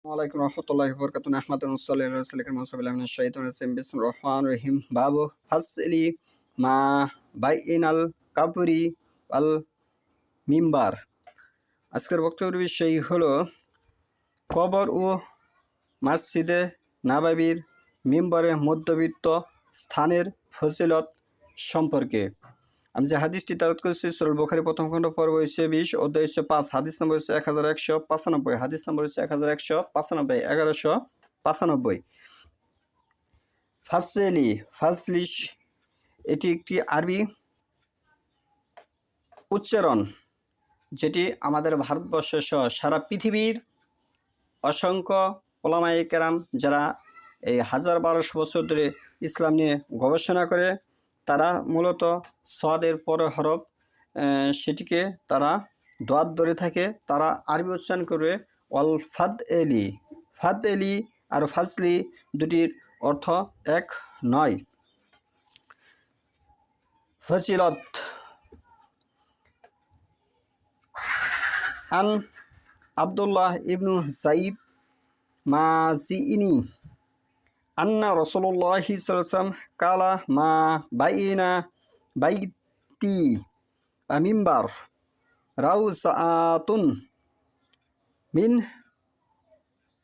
ওয়ালাইকুম রহমতুল্লাহি ওয়া বারাকাতুহু আহমাদুন সাল্লাল্লাহু আলাইহি ওয়াসাল্লাম মাসুবিল্লাহি মিনাশ শাইতানির রাজিম বিসমিল্লাহির রহমানির রহিম বাবু ফাসলি মা বাইনাল কাবরি আল মিম্বার। আজকের বক্তব্যের বিষয় হলো কবর ও মসজিদে নাবাবির মিম্বরের মধ্যবিত্ত স্থানের ফজিলত সম্পর্কে। আমি যে হাদিসটি তেলাওয়াত করেছি সূরা বুখারী প্রথম খণ্ড পর্ব হচ্ছে 20 অধ্যায় হচ্ছে 5 হাদিস নম্বর হচ্ছে 1195 হাদিস নম্বর হচ্ছে 1195 1195। ফাসলিশ এটি একটি আরবি উচ্চারণ যেটি আমাদের ভারতবর্ষ সহ সারা পৃথিবীর অসংখ্য ওলামায়ে কেরাম যারা এই 1200 বছর ধরে ইসলাম নিয়ে গবেষণা করে তারা মূলত সওয়াদের পর হরফ সেটিকে তারা দোয়াত ধরে থাকে। তারা আরবি উচ্চারণ করে ওয়াল ফাদ এলি আর ফাজলি দুটির অর্থ এক নয়। ফজিলত আন আব্দুল্লাহ ইবনু যায়েদ মাজিইনি আন্না রাসূলুল্লাহি সাল্লাল্লাহু আলাইহি ওয়াসাল্লাম কালা মা বাইনা বাইতি মিম্বার রাউসাতুন মিন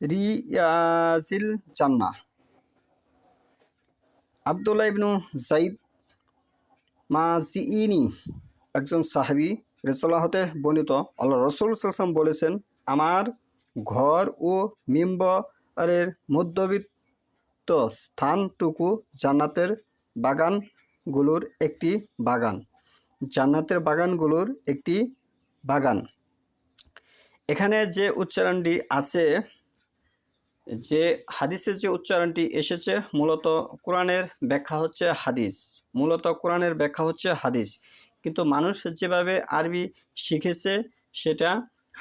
রিয়াজিল জান্নাহ। আব্দুল্লাহ ইবনু যায়েদ মাজিইনি একজন সাহাবী রাসূলুল্লাহ হতে বর্ণিত, আল্লাহ রাসূল সাল্লাল্লাহু আলাইহি ওয়াসাল্লাম বলেছেন, আমার ঘর ও মিম্বরের মধ্যবিত্ত স্থানটুকু জান্নাতের বাগানগুলোর একটি বাগান। জান্নাতের বাগানগুলোর একটি বাগান। এখানে যে উচ্চারণটি আছে, যে হাদিসের যে উচ্চারণটি এসেছে, মূলত কোরআনের ব্যাখ্যা হচ্ছে হাদিস। কিন্তু মানুষ যেভাবে আরবি শিখেছে সেটা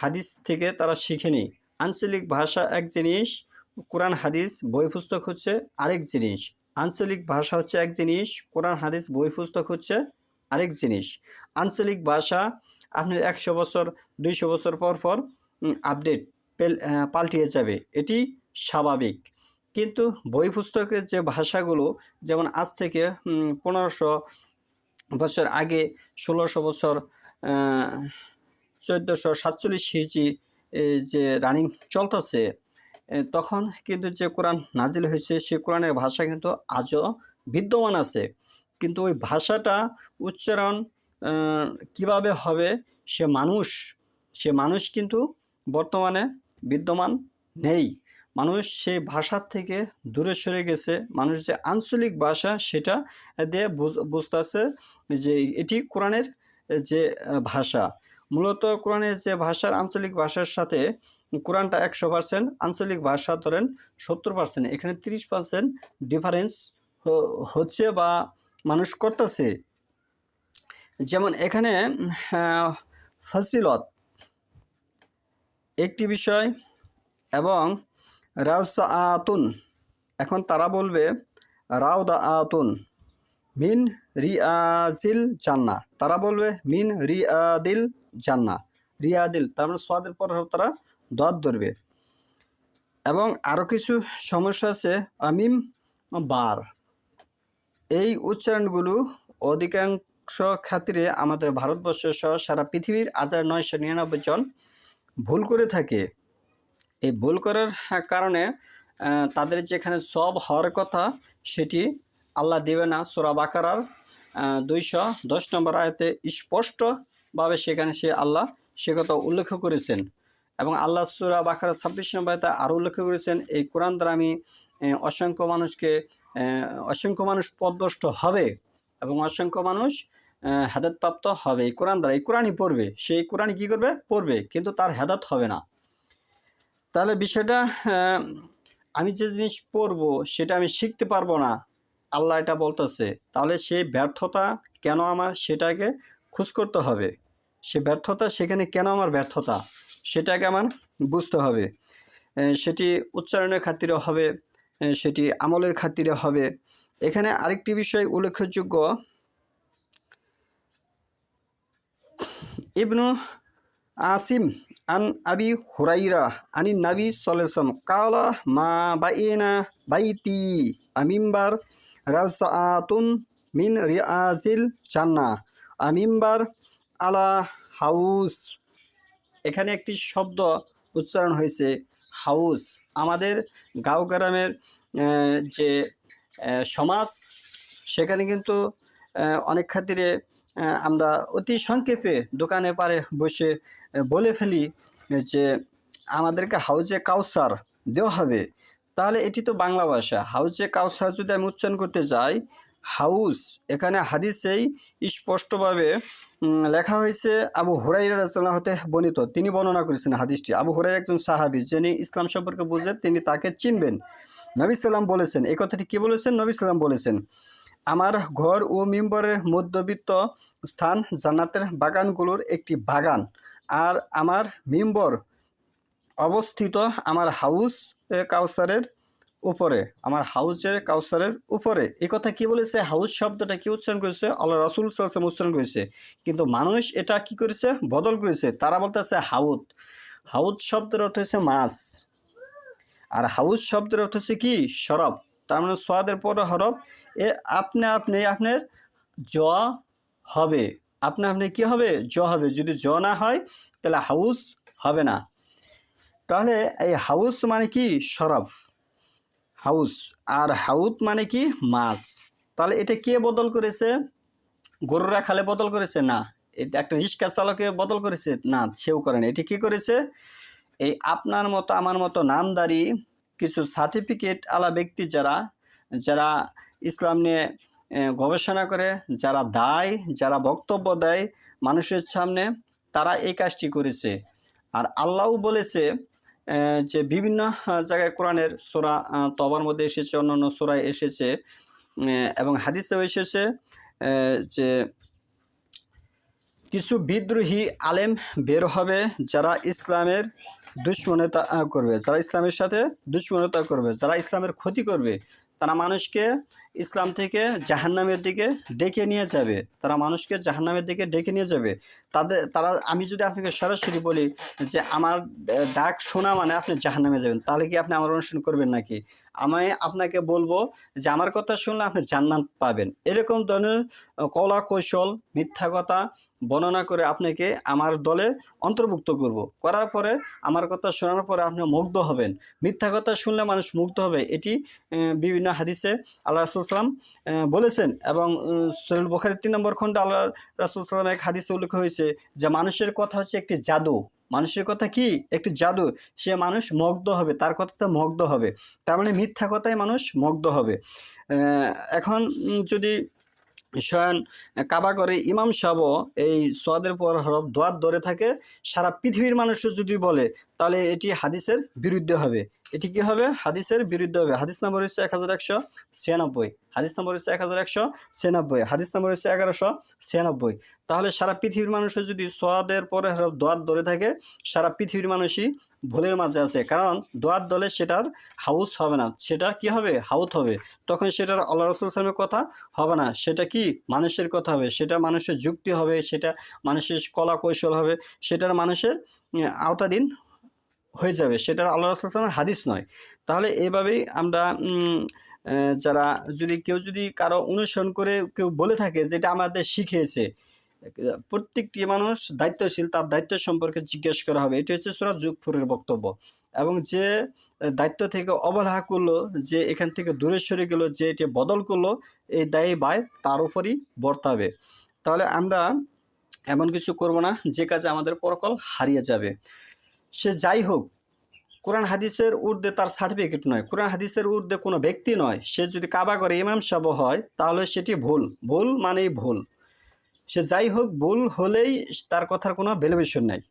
হাদিস থেকে তারা শিখেনি। আঞ্চলিক ভাষা এক জিনিস, কোরআন হাদিস বই পুস্তক হচ্ছে আরেক জিনিস। আঞ্চলিক ভাষা হচ্ছে এক জিনিস, কোরআন হাদিস বই পুস্তক হচ্ছে আরেক জিনিস। আঞ্চলিক ভাষা আপনার 100 বছর 200 বছর পর আপডেট পাল্টিয়ে যাবে, এটি স্বাভাবিক। কিন্তু বই পুস্তকের যে ভাষাগুলো, যেমন আজ থেকে 1500 বছর আগে, 1600 বছর 1447 হিজরি যে রানিং চলতেছে, তখন কিন্তু যে কোরআন নাজিল হয়েছে সে কোরআনের ভাষা কিন্তু আজও বিদ্যমান আছে। কিন্তু ওই ভাষাটা উচ্চারণ কিভাবে হবে সে মানুষ কিন্তু বর্তমানে বিদ্যমান নেই। মানুষ সেই ভাষার থেকে দূরে সরে গেছে। মানুষ যে আঞ্চলিক ভাষা সেটা দিয়ে বুঝতেছে যে এটি কোরআনের যে ভাষা। মূলত কোরআনের যে ভাষার আঞ্চলিক ভাষার সাথে কোরআনটা 100%, আঞ্চলিক ভাষা ধরেন 70%, এখানে 30% ডিফারেন্স হচ্ছে বা মানুষ করতেছে। যেমন এখানে ফজিলত একটি বিষয় এবং রাউসাআতুন, এখন তারা বলবে রাউদাআতুন মিন রিয়াজিল জান্নাহ, তারা বলবে মিন রিয়াদিল জান্নাহ। রিয়াদিল তার মানে সোয়াদের পর তারা দত ধরবে। এবং আরও কিছু সমস্যা আছে আমিম বার। এই উচ্চারণগুলো অধিকাংশ ক্ষেত্রে আমাদের ভারতবর্ষ সহ সারা পৃথিবীর 1999 জন ভুল করে থাকে। এই ভুল করার কারণে তাদের যেখানে সব হওয়ার কথা সেটি আল্লাহ দেবে না। সূরা বাকারার 210 নম্বর আয়াতে স্পষ্টভাবে সেখানে আল্লাহ সে কথা উল্লেখ করেছেন। এবং আল্লাহ সূরা বাকারার 26 নম্বর আয়াতে আরও উল্লেখ করেছেন, এই কোরআন দ্বারা আমি অসংখ্য মানুষ পথভ্রষ্ট হবে এবং অসংখ্য মানুষ হেদায়েতপ্রাপ্ত হবে এই কোরআন দ্বারা। এই কোরআনই পড়বে, সেই কোরআনই কী করবে? পড়বে, কিন্তু তার হেদায়েত হবে না। তাহলে বিষয়টা, আমি যে জিনিস পড়বো সেটা আমি শিখতে পারবো না, আল্লাহ এটা বলতেছে। তাহলে সেই ব্যর্থতা কেন আমার, সেটাকে খোঁজ করতে হবে। সে ব্যর্থতা সেখানে কেন আমার ব্যর্থতা সেটাকে আমার বুঝতে হবে। সেটি উচ্চারণের খাতিরে হবে, সেটি আমলের খাতিরে হবে। এখানে আরেকটি বিষয় উল্লেখযোগ্য, ইবনু আসিম আন আবি হুরাইরা আনি নাবি সাল্লাল্লাহু কালা মা বাইনা বাইতি আমিম্বার রাসাআতুন মিন রিয়াজিল জান্নাহ আমিম্বার আলা হাউস। এখানে একটি শব্দ উচ্চারণ হয়েছে হাউস। আমাদের গাঁও গ্রামের যে সমাজ, সেখানে কিন্তু অনেক খাতিরে আমরা অতি সংক্ষেপে দোকানে পারে বসে বলে ফেলি যে আমাদেরকে হাউজে কাউসার দেওয়া হবে। তাহলে এটি তো বাংলা ভাষা। হাউজে কাউসার যদি আমি উচ্চারণ করতে যাই হাউস, এখানে হাদিসেই স্পষ্টভাবে লেখা হয়েছে আবু হুরাইরা রাদিয়াল্লাহু হতে বর্ণিত। তিনি বর্ণনা করেছেন হাদিসটি। আবু হুরাইরা একজন সাহাবী, যিনি ইসলাম সম্পর্কে বুঝে তিনি তাকে চিনবেন। নবী সাল্লাম বলেছেন, এই কথাটি কি বলেছেন? নবী সাল্লাম বলেছেন, আমার ঘর ও মিম্বরের মধ্যবিত্ত স্থান জান্নাতের বাগানগুলোর একটি বাগান, আর আমার মিম্বর অবস্থিত আমার হাউস কাউসারের উপরে, আমার হাউজের কাউসারের উপরে। এই কথা কি বলেছে? হাউস শব্দটা কি উচ্চারণ করেছে? আল্লাহ রাসূল সাল্লাল্লাহু আলাইহি ওয়াসাল্লাম উচ্চারণ করেছে, কিন্তু মানুষ এটা কি করেছে? বদল করেছে। তারা বলতেছে হাউদ। হাউদ শব্দের অর্থ হচ্ছে মাছ, আর হাউস শব্দের অর্থ হচ্ছে কি? শরব। তার মানে সোয়াদের পরে হরফ, এ আপনি আপনার জ হবে, আপনি কি হবে? জ হবে। যদি জ না হয় তাহলে হাউস হবে না। তাহলে এই হাউস মানে কি? শরব, হাউস। আর হাউদ মানে কি? মাছ। তাহলে এটা কে বদল করেছে? গরুরা খালে বদল করেছে? না। এটা একটা রিক্সা চালকে বদল করেছে? না, সেও করে না। এটি কি করেছে? এই আপনার মতো আমার মতো নামদারি কিছু সার্টিফিকেট আলা ব্যক্তি যারা যারা ইসলাম নিয়ে গবেষণা করে, যারা দায়, যারা বক্তব্য দেয় মানুষের সামনে, তারা এই কাজটি করেছে। আর আল্লাহও বলেছে যে বিভিন্ন জায়গায় কোরআনের সূরা তবার মধ্যে এসেছে, অন্যান্য সূরায় এসেছে এবং হাদিসেও এসেছে যে কিছু বিদ্রোহী আলেম বের হবে যারা ইসলামের দুশ্মনতা করবে, যারা ইসলামের সাথে দুশ্মনতা করবে, যারা ইসলামের ক্ষতি করবে। তারা মানুষকে ইসলাম থেকে জাহান্নামের দিকে ডেকে নিয়ে যাবে, তারা মানুষকে জাহান্নামের দিকে ডেকে নিয়ে যাবে। তারা আমি যদি আপনাকে সরাসরি বলি যে আমার ডাক শোনা মানে আপনি জাহান্নামে যাবেন, তাহলে কি আপনি আমার অনুসরণ করবেন নাকি? আমি আপনাকে বলবো যে আমার কথা শুনলে আপনি জান্নাত পাবেন। এরকম ধরনের কলা কৌশল, মিথ্যা কথা বর্ণনা করে আপনাকে আমার দলে অন্তর্ভুক্ত করব। করার পরে আমার কথা শোনার পরে আপনি মুগ্ধ হবেন। মিথ্যা কথা শুনলে মানুষ মুগ্ধ হবে, এটি বিভিন্ন হাদিসে আল্লাহ রাসূল সাল্লাম বলেছেন। এবং সহিহ বুখারীর 3 নম্বর খণ্ডে আল্লাহ রাসূল সাল্লাম এক হাদিসে উল্লেখ হয়েছে যে মানুষের কথা হচ্ছে একটি জাদু। মানুষের কথা কি? একটি জাদু। সে মানুষ মুগ্ধ হবে, তার কথাতে মুগ্ধ হবে। তার মানে মিথ্যা কথায় মানুষ মুগ্ধ হবে। এখন যদি স্বয়ং কাবা করে ইমাম সাহেবও এই সোয়াদের পর হরফ দোয়াত ধরে থাকে, সারা পৃথিবীর মানুষও যদি বলে, তাহলে এটি হাদিসের বিরুদ্ধে হবে। এটি কি হবে? হাদিসের বিরুদ্ধে হবে। হাদিস নম্বর হচ্ছে 1196, হাদিস নম্বর হচ্ছে 1196, হাদিস নম্বর হচ্ছে 1196। তাহলে সারা পৃথিবীর মানুষও যদি সোয়াদের পরে হরফ দোয়াত ধরে থাকে, সারা পৃথিবীর মানুষই ভুলের মাঝে আছে। কারণ দোয়াত দলে সেটার হাউস হবে না, সেটা কি হবে? হাউত হবে। তখন সেটার আল্লাহ রাসূল সাল্লাল্লাহু আলাইহি ওয়াসাল্লামের কথা হবে না, সেটা কি? মানুষের কথা হবে, সেটা মানুষের যুক্তি হবে, সেটা মানুষের কলা কৌশল হবে, সেটার মানুষের আওতাধীন হয়ে যাবে, সেটার আল্লাহ রাসূল সাল্লাল্লাহু আলাইহি ওয়াসাল্লামের হাদিস নয়। তাহলে এভাবেই আমরা যারা কেউ যদি কারো অনুসরণ করে কেউ বলে থাকে যেটা আমাদের শিখিয়েছে, প্রত্যেকটি মানুষ দায়িত্বশীল, তার দায়িত্ব সম্পর্কে জিজ্ঞেস করা হবে। এটি হচ্ছে সূরা যুগফুরের বক্তব্য। এবং যে দায়িত্ব থেকে অবহেলা করলো, যে এখান থেকে দূরে সরে গেল, যে এটি বদল করলো, এই দায়ী বায় তার উপরই বর্তাবে। তাহলে আমরা এমন কিছু করব না যে কাজে আমাদের পরকাল হারিয়ে যাবে। সে যাই হোক, কোরআন হাদিসের ঊর্ধ্বে তার সার্টিফিকেট নয়, কোরআন হাদিসের ঊর্ধ্বে কোনো ব্যক্তি নয়। সে যদি কাবা করে ইমাম সাহেব হয়, তাহলে সেটি ভুল। ভুল মানেই ভুল। সে যাই হোক, ভুল হলেই তার কথার কোনো ভ্যালুয়েশন নাই।